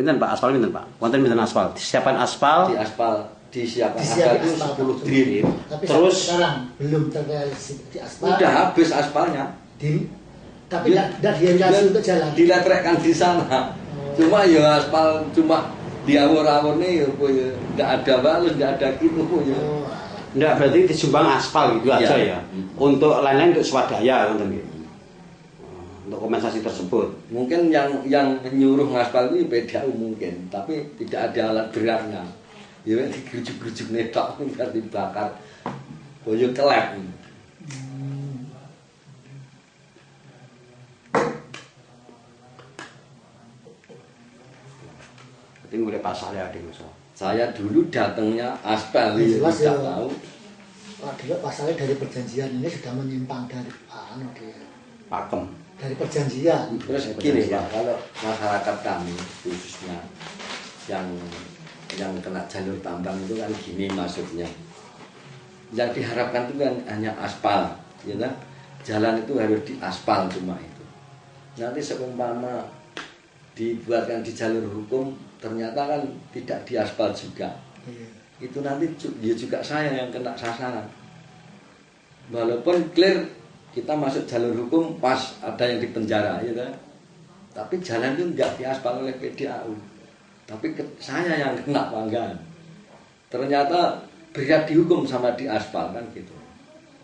Pinten Pak, aspal pinten Pak? Wonten pinten aspal? Disiapkan aspal? Disiapkan aspal itu 10 drip. Tapi terus sekarang belum terrealisasi di aspal. Udah habis aspalnya. Tapi tidak direalisasi untuk jalan. Diletrekkan di sana. Cuma ya aspal cuma diawur-awur nih ya enggak ada balus, enggak ada gitu ya. Enggak, berarti disumbang aspal gitu aja ya. Untuk lain-lain untuk swadaya ngoten nggih. Untuk kompensasi tersebut. Mungkin yang menyuruh ngaspal itu PDAU mungkin, tapi tidak ada alat beratnya. Ya digerujuk-gerujuk netok enggak dibakar. Boyo kelep. Berarti mulai pasal ya Mas. Saya dulu datangnya aspal ya, tidak tahu. Dulu pasalnya dari perjanjian ini sudah menyimpang dari Pakem. dari perjanjian. Terus gini Pak, kalau masyarakat kami khususnya yang kena jalur tambang itu kan gini maksudnya. Yang diharapkan itu kan hanya aspal, ya kan? Jalan itu harus diaspal cuma itu. Nanti seumpama dibuatkan di jalur hukum ternyata kan tidak diaspal juga. Itu nanti ya juga saya yang kena sasaran. Walaupun clear kita masuk jalur hukum pas ada yang dipenjara ya kan. Tapi jalan itu enggak diaspal oleh PDAU. Tapi saya yang kena pelanggaran. Ternyata berat dihukum sama diaspal kan gitu.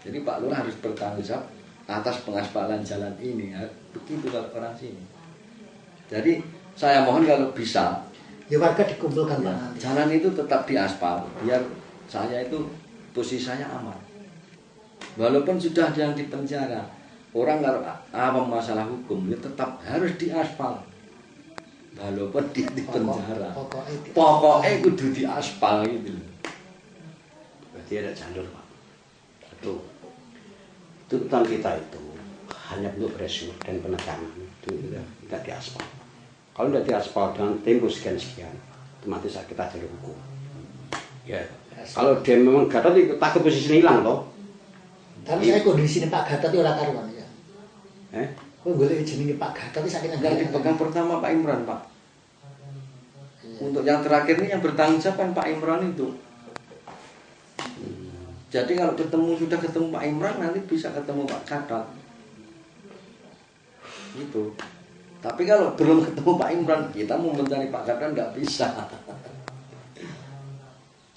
Jadi Pak Lurah harus bertanggung jawab atas pengaspalan jalan ini. Begitu kalau orang sini. Jadi saya mohon kalau bisa Ya warga dikumpulkan ya, Pak. jalan itu tetap diaspal biar saya itu posisi saya aman. Walaupun sudah ada yang dipenjara, orang kalau apa masalah hukum ya tetap harus diaspal. Walaupun dia dipenjara, pokoknya kudu diaspal gitu. Berarti ada jalur Pak. Itu tuntutan kita itu hanya bentuk pressure dan penekanan itu tidak diaspal. Kalau tidak diaspal dengan tempo sekian-sekian, otomatis kita jalur hukum. Ya, kalau dia memang Gatot itu tak ke posisi hilang toh. Tapi saya kondisi Pak Gatot itu orang karuan ya. Kok boleh jenenge Pak Gatot itu saking Enggak dipegang pertama Pak Imran Pak. Untuk yang terakhir ini yang bertanggung jawab kan Pak Imran itu. Jadi kalau sudah ketemu Pak Imran nanti bisa ketemu Pak Gatot. Gitu. Tapi kalau belum ketemu Pak Imran, kita mau mencari Pak Gatot nggak bisa.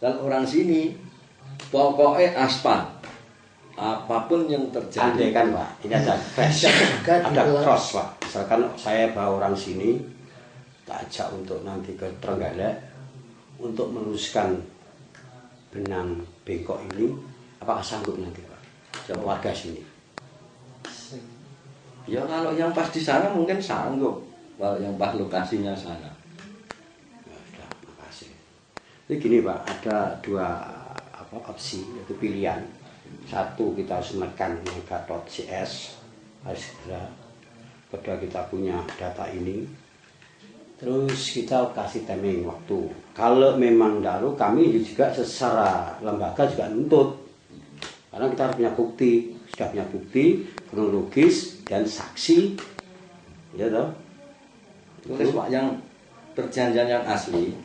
Dan orang sini pokoknya aspal. Apapun yang terjadi. Andai kan Pak, ini ada crash, ada cross Pak. Misalkan saya bawa orang sini, tak ajak untuk nanti ke Trenggalek untuk meluruskan benang bengkok ini, apakah sanggup nanti Pak? Jawab warga sini. Ya kalau yang pas di sana mungkin sanggup, kalau yang pas lokasinya sana. Ya sudah, makasih. Jadi gini Pak, ada dua opsi, yaitu pilihan. Satu, kita harus menekan Gatot CS, harus segera. Kedua, kita punya data ini. Terus kita kasih timing waktu. Kalau memang daru, kami juga secara lembaga juga nuntut. Karena kita harus punya bukti, sudah punya bukti, kronologis, dan saksi. Ya toh? Terus Pak yang perjanjian yang asli,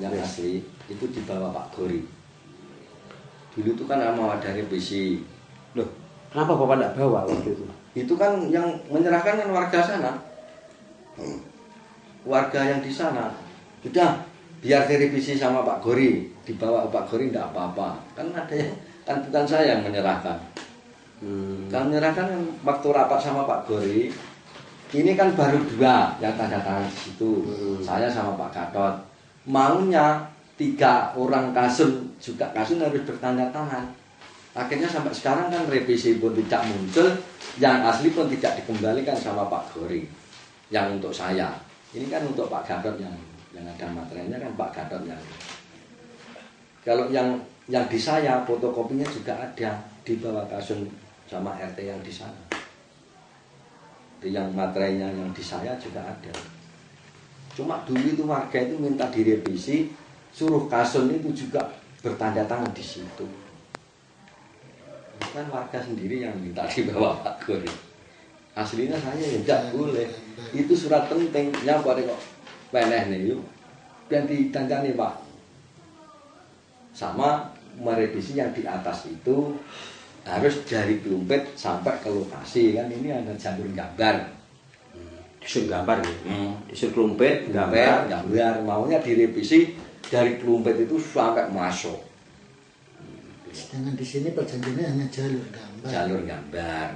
yang asli itu dibawa Pak Gori. Dulu itu kan mau ada revisi. Loh, kenapa Bapak tidak bawa waktu itu? Itu kan yang menyerahkan kan warga sana. Warga yang di sana. Sudah, biar direvisi sama Pak Gori. Dibawa Pak Gori tidak apa-apa. Kan ada yang, kan bukan saya yang menyerahkan. Kan menyerahkan kan waktu rapat sama Pak Gori. Ini kan baru dua yang tanda tangan di situ. Saya sama Pak Gatot. Maunya 3 orang Kasun juga Kasun harus bertanda tangan. Akhirnya sampai sekarang kan revisi pun tidak muncul, yang asli pun tidak dikembalikan sama Pak Gori. Yang untuk saya, ini kan untuk Pak Gatot yang ada materialnya kan Pak Gatot yang. Kalau yang di saya fotokopinya juga ada di bawah Kasun sama RT yang di sana. Yang materialnya yang di saya juga ada. Cuma dulu itu warga itu minta direvisi, suruh Kasun itu juga bertanda tangan di situ. Kan warga sendiri yang minta dibawa Pak Gori. Aslinya saya ya tidak boleh. Itu surat penting. Yang kok peneh nih yuk yang ditangani Pak sama merevisi yang di atas itu harus dari Plumpit sampai ke lokasi kan ini ada jalur gambar disuruh gambar gitu. Disuruh Plumpit gambar maunya direvisi dari Plumpit itu sampai masuk. Sedangkan di sini perjanjiannya hanya jalur gambar.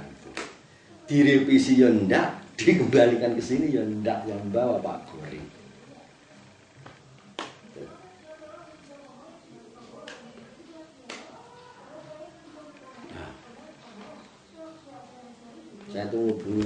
Direvisi ya ndak, dikembalikan ke sini ya ndak yang bawa Pak Gori. Saya tunggu